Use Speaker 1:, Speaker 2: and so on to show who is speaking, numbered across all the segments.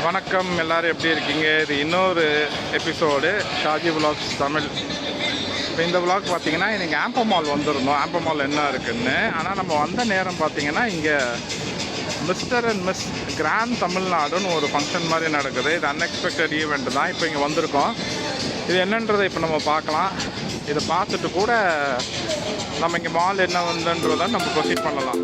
Speaker 1: வணக்கம், எல்லோரும் எப்படி இருக்கீங்க? இது இன்னொரு எபிசோடு ஷாஜி விலாக்ஸ் தமிழ். இப்போ இந்த விலாக் பார்த்தீங்கன்னா இன்றைக்கி ஆம்போ மால் வந்திருந்தோம். ஆம்போ மால் என்ன இருக்குதுன்னு. ஆனால் நம்ம வந்த நேரம் பார்த்தீங்கன்னா இங்கே மிஸ்டர் அண்ட் மிஸ் கிராண்ட் தமிழ்நாடுன்னு ஒரு ஃபங்க்ஷன் மாதிரி நடக்குது. இது அன்எக்ஸ்பெக்டட் ஈவெண்ட் தான். இப்போ இங்கே வந்திருக்கோம். இது என்னன்றதை இப்போ நம்ம பார்க்கலாம். இதை பார்த்துட்டு கூட நம்ம இங்கே மால் என்ன வந்துன்றதை நம்ம ப்ரொசீட் பண்ணலாம்.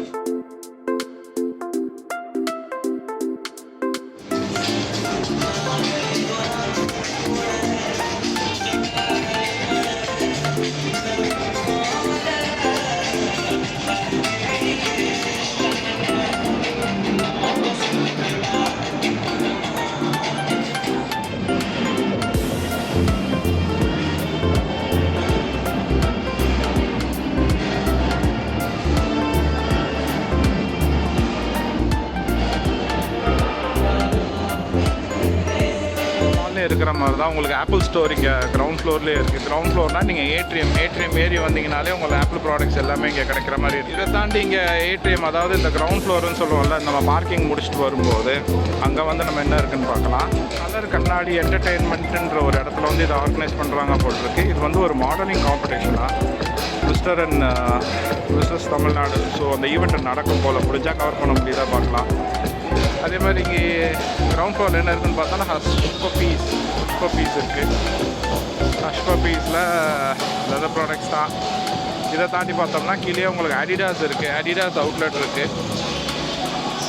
Speaker 1: இருக்கிற மாதிரி தான் உங்களுக்கு ஆப்பிள் ஸ்டோர் இங்கே கிரவுண்ட் ஃப்ளோர்லேயே இருக்குது. கிரவுண்ட் ஃப்ளோர்னால் நீங்கள் ஏட்ரியம் ஏறி வந்தீங்கனாலே உங்களுக்கு ஆப்பிள் ப்ராடக்ட்ஸ் எல்லாமே இங்கே கிடைக்கிற மாதிரி இருக்குது. இதை தாண்டி இங்கே ஏட்ரியம், அதாவது இந்த கிரவுண்ட் ஃப்ளோர்னு சொல்லுவோம்ல, நம்ம பார்க்கிங் முடிச்சுட்டு வரும்போது அங்கே வந்து நம்ம என்ன இருக்குதுன்னு பார்க்கலாம். கலர் கண்ணாடி என்டர்டெயின்மெண்ட்டுன்ற ஒரு இடத்துல வந்து இதை ஆர்கனைஸ் பண்ணுறாங்க போட்டிருக்கு. இது வந்து ஒரு modelling காம்படிஷனாக mister and Mrs Tamil Nadu. So அந்த ஈவெண்ட் நடக்கும் போல் முடிஞ்சால் கவர் பண்ண முடியுதா பார்க்கலாம். அதே மாதிரி இங்கே கிரவுண்ட் ஃப்ளோர் என்ன இருக்குதுன்னு பார்த்தோன்னா ஹஷ் பப்பீஸ் இருக்குது. ஹஷ் பப்பீஸில் லெதர் ப்ராடக்ட்ஸ் தான். இதை தாண்டி பார்த்தோம்னா கீழே உங்களுக்கு அடிடாஸ் இருக்குது. அடிடாஸ் அவுட்லெட் இருக்குது.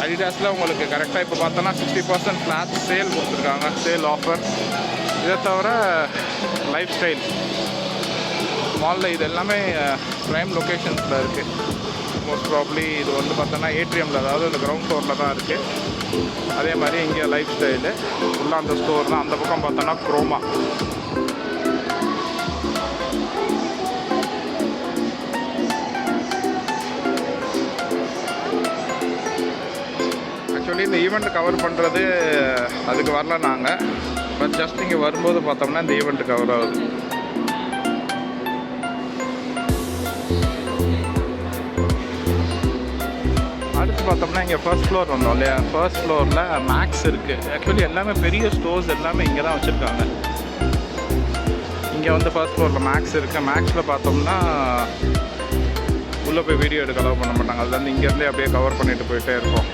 Speaker 1: அடிடாஸில் உங்களுக்கு கரெக்டாக இப்போ பார்த்தோன்னா 60% ஃப்ளாட் சேல் கொடுத்துருக்காங்க, சேல் ஆஃபர். இதை தவிர லைஃப் ஸ்டைல் மாலில் இது எல்லாமே ப்ரைம் லொக்கேஷன்ஸில் இருக்குது. மோஸ்ட் ப்ராப்ளி இது வந்து பார்த்தோன்னா ஏட்ரியமில், அதாவது இந்த கிரவுண்ட் ஃப்ளோரில் தான் இருக்குது. அதே மாதிரி இங்கே லைஃப் ஸ்டைலு ஃபுல்லாக அந்த ஸ்டோர் தான். அந்த பக்கம் பார்த்தோன்னா குரோமா. ஆக்சுவலி இந்த ஈவெண்ட் கவர் பண்ணுறது அதுக்கு வரல நாங்கள். பட் ஜஸ்ட் இங்கே வரும்போது பார்த்தோம்னா இந்த ஈவெண்ட் கவர் ஆகுது. அடுத்து பார்த்தோம்னா இங்கே ஃபர்ஸ்ட் ஃப்ளோர் வந்தோம் இல்லையா, ஃபர்ஸ்ட் ஃப்ளோரில் மேக்ஸ் இருக்குது. ஆக்சுவலி எல்லாமே பெரிய ஸ்டோர்ஸ் எல்லாமே இங்கே தான் வச்சுருக்காங்க. இங்கே வந்து ஃபர்ஸ்ட் ஃப்ளோரில் மேக்ஸ் இருக்குது. மேக்ஸில் பார்த்தோம்னா உள்ளே போய் வீடியோ எடுக்க அலோவ் பண்ண மாட்டாங்க. அதுலேருந்து இங்கேருந்தே அப்படியே கவர் பண்ணிட்டு போயிட்டே இருப்போம்.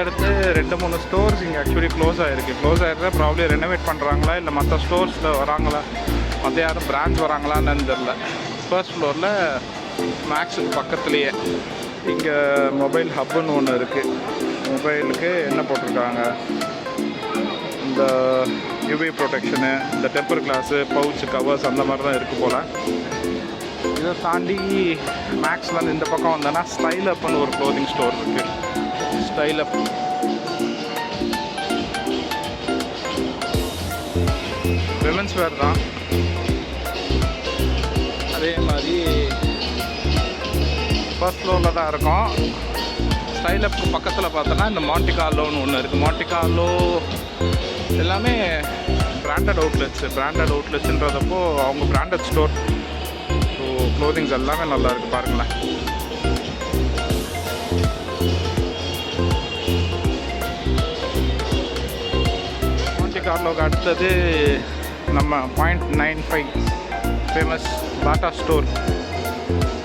Speaker 1: அடுத்து 2-3 ஸ்டோர்ஸ் இங்கே ஆக்சுவலி க்ளோஸ் ஆகிருக்கு. க்ளோஸ் ஆகிருந்தா ப்ராப்ளி ரெனோவேட் பண்ணுறாங்களா இல்லை மற்ற ஸ்டோர்ஸில் வராங்களா, மற்ற யாரும் பிரான்ச் வராங்களான்னு தெரில. ஃபர்ஸ்ட் ஃப்ளோரில் மேக்ஸுக்கு பக்கத்துலேயே இங்கே மொபைல் ஹப்புன்னு ஒன்று இருக்குது. மொபைலுக்கு என்ன போட்டிருக்காங்க, இந்த யூவி ப்ரொடெக்ஷனு, இந்த டெம்பர் கிளாஸு, பவுச்சு, கவர்ஸ் அந்த மாதிரி தான் இருக்குது போல். இதை தாண்டி மேக்ஸில் இந்த பக்கம் வந்தோன்னா ஸ்டைல் அப்னு ஒரு க்ளோதிங் ஸ்டோர் இருக்குது. ஸ்டைல் அப் விமென்ஸ் வேர் தான். அதே மாதிரி ஃபர்ஸ்ட் ஃப்ளோரில் தான் இருக்கும். ஸ்டைல் அப்புக்கு பக்கத்தில் பார்த்தோன்னா இந்த மாண்டிகார்லோன்னு ஒன்று இருக்குது. மாண்டிகார்லோ எல்லாமே பிராண்டட் அவுட்லெட்ஸுன்றதப்போ அவங்க பிராண்டட் ஸ்டோர். ஸோ க்ளோதிங்ஸ் எல்லாமே நல்லா இருக்குது பாருங்களேன். கார்லோக்கு அடுத்தது நம்ம 0.95 ஃபேமஸ் பாட்டா ஸ்டோர்.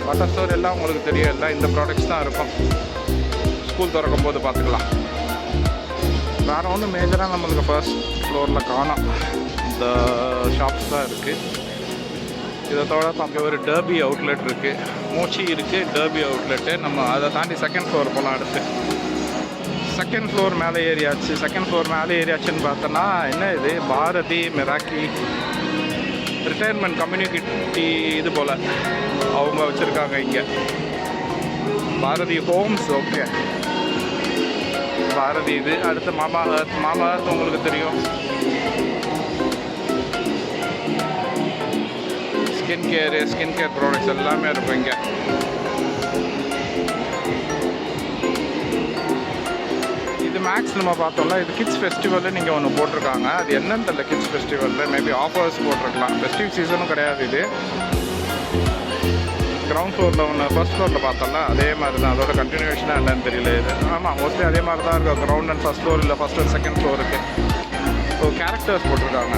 Speaker 1: பாட்டா ஸ்டோர் எல்லாம் உங்களுக்கு தெரியும், எல்லாம் இந்த ப்ராடக்ட்ஸ் தான் இருக்கும். ஸ்கூல் திறக்கும் போது பார்த்துக்கலாம். வேறு ஒன்றும் மேஜராக நம்மளுக்கு ஃபர்ஸ்ட் ஃப்ளோரில் காணோம். இந்த ஷாப்ஸ் தான் இருக்குது. இதை தவிர அங்கே ஒரு டர்பி அவுட்லெட் இருக்குது, மோச்சி இருக்குது, டர்பி அவுட்லெட்டு. நம்ம அதை தாண்டி செகண்ட் ஃப்ளோர் போகலாம். அடுத்து செகண்ட் ஃப்ளோர் மேலே ஏரியாச்சுன்னு பார்த்தோன்னா என்ன இது, பாரதி மிராக்கி ரிட்டையர்மெண்ட் கம்யூனிட்டி இது போல் அவங்க வச்சுருக்காங்க இங்கே. பாரதி ஹோம்ஸ், ஓகே பாரதி இது. அடுத்து மாமா அர்த் உங்களுக்கு தெரியும். ஸ்கின் கேர் ப்ராடக்ட்ஸ் எல்லாமே இருக்கும் இங்கே. மேக்ஸ் நம்ம பார்த்தோம்ல, இது கிட்ஸ் ஃபெஸ்டிவலில் நீங்கள் ஒன்று போட்டிருக்காங்க. அது என்னன்னு தெரியல, கிட்ஸ் ஃபெஸ்டிவலில் மேபி ஆஃபர்ஸ் போட்டிருக்கலாம். ஃபெஸ்டிவ் சீசனும் கிடையாது இது. கிரவுண்ட் ஃப்ளோரில் ஒன்று ஃபர்ஸ்ட் ஃப்ளோரில் பார்த்தோம்ல, அதே மாதிரி தான். அதோட கண்டினியூஷனாக என்னன்னு தெரியல இது. ஆமாம், மோஸ்ட்லி அதே மாதிரி தான் இருக்கும். கிரவுண்ட் அண்ட் ஃபர்ஸ்ட் ஃப்ளோர் இல்லை ஃபர்ஸ்ட் அண்ட் செகண்ட் ஃப்ளோருக்கு. ஸோ கேரக்டர்ஸ் போட்டிருக்காங்க.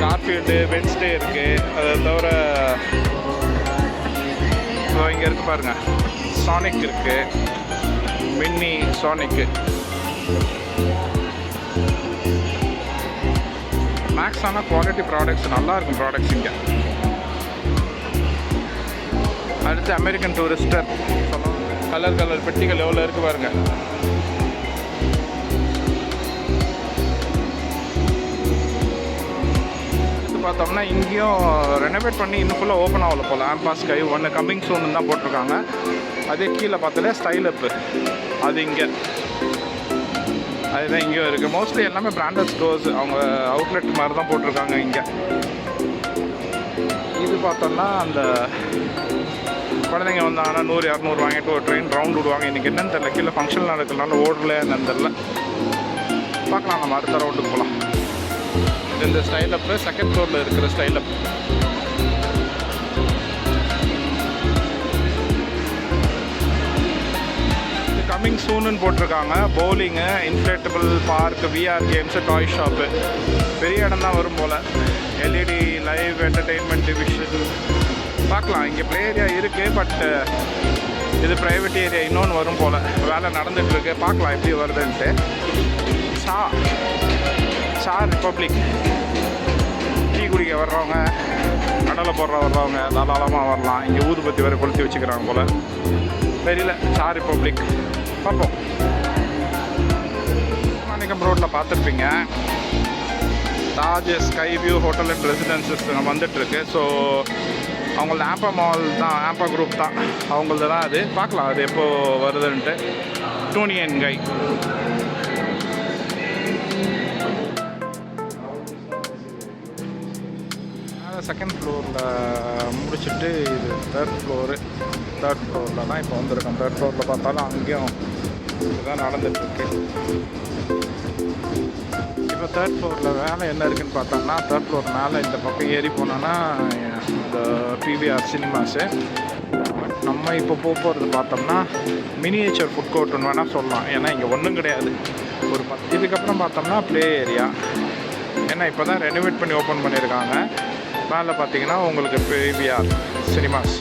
Speaker 1: கார்ஃபீல்டு, வென்ஸ்டே இருக்குது. அதை தவிர ஸோ இங்கே இருக்குது பாருங்கள், சானிக் இருக்குது, மின்னி சானிக்கு. மேக்ஸான குவாலிட்டி ப்ராடக்ட்ஸ் நல்லாயிருக்கும் ப்ராடக்ட்ஸ் இங்கே. அடுத்து அமெரிக்கன் டூரிஸ்டர். கலர் பெட்டிகள் எவ்வளோ இருக்குது பாருங்கள். பார்த்தோம்னா இங்கேயும் ரெனோவேட் பண்ணி இன்னும் ஃபுல்லாக ஓப்பன் ஆகல போல். ஆம்பா ஸ்கை ஒன்று கம்மிங் சூன் தான் போட்டிருக்காங்க. அதே கீழே பார்த்தாலே ஸ்டைல் அப்பு, அது இங்கே, அதுதான் இங்கேயும் இருக்குது. மோஸ்ட்லி எல்லாமே பிராண்டட் ஸ்டோர்ஸ், அவங்க அவுட்லெட் மாதிரி தான் போட்டிருக்காங்க இங்கே. இது பார்த்தோம்னா அந்த குழந்தைங்க வந்தாங்கன்னா 100-200 வாங்கிட்டு ஒரு ட்ரெயின் ரவுண்ட் விடுவாங்க. இன்றைக்கி என்னன்னு தெரியல, கீழே ஃபங்க்ஷன் நடக்கிறதுனால ஓடல என்னன்னு தெரில. பார்க்கலாம், நம்ம அடுத்த ரவுண்டுக்கு போகலாம். இந்த ஸ்டைல் அப்பு செகண்ட் ஃப்ளோரில் இருக்கிற ஸ்டைல் அப். இது கம்மிங் சூனுன்னு போட்டிருக்காங்க. Bowling, inflatable park, VR games, toy shop. பெரிய இடம் தான் வரும் போல். எல்இடி லைவ் என்டர்டெயின்மெண்ட் டிவிஷன் பார்க்கலாம். இங்கே ப்ளே ஏரியா இருக்குது, பட் இது ப்ரைவேட் ஏரியா இன்னொன்று வரும் போல். வேலை நடந்துகிட்ருக்கு, பார்க்கலாம் எப்படி வருதுன்ட்டு. சா ரிப்பப்ளிக் டீ குடிக்க வர்றவங்க, கடலை வர்றவங்க தாராளமாக வரலாம். இங்கே ஊதுபத்தி வேறு கொளுத்தி வச்சுக்கிறாங்க போல், தெரியல. சா ரிப்பப்ளிக் பார்ப்போம். மாணிக்கம் ரோட்டில் பார்த்துருப்பீங்க, Taj sky view hotel and residences வந்துட்டுருக்கு. ஸோ அவங்களது ஆம்பா மால் தான், ஆம்பா குரூப் தான் அவங்களது தான். அது பார்க்கலாம் அது எப்போது வருதுன்ட்டு. டூனியன் கை. செகண்ட் ஃப்ளோரில் முடிச்சுட்டு இது தேர்ட் ஃப்ளோரில் தான் இப்போ வந்திருக்கோம். தேர்ட் ஃப்ளோரில் பார்த்தாலும் அங்கேயும் இதுதான் நடந்துகிட்ருக்கு. இப்போ தேர்ட் ஃப்ளோரில் வேலை என்ன இருக்குதுன்னு பார்த்தோம்னா, தேர்ட் ஃப்ளோர் மேலே இந்த பக்கம் ஏறி போனோன்னா இந்த பிவிஆர் சினிமாஸு. பட் நம்ம இப்போ போகிறது பார்த்தோம்னா மினியேச்சர் ஃபுட் கோர்ட்டுன்னு வேணால் சொல்லலாம். ஏன்னா இங்கே ஒன்றும் கிடையாது. ஒரு 10 இதுக்கப்புறம் பார்த்தோம்னா ப்ளே ஏரியா. ஏன்னா இப்போ தான் ரெனோவேட் பண்ணி ஓப்பன் பண்ணியிருக்காங்க. மேலே பார்த்தீங்கன்னா உங்களுக்கு பிவிஆர் சினிமாஸ்.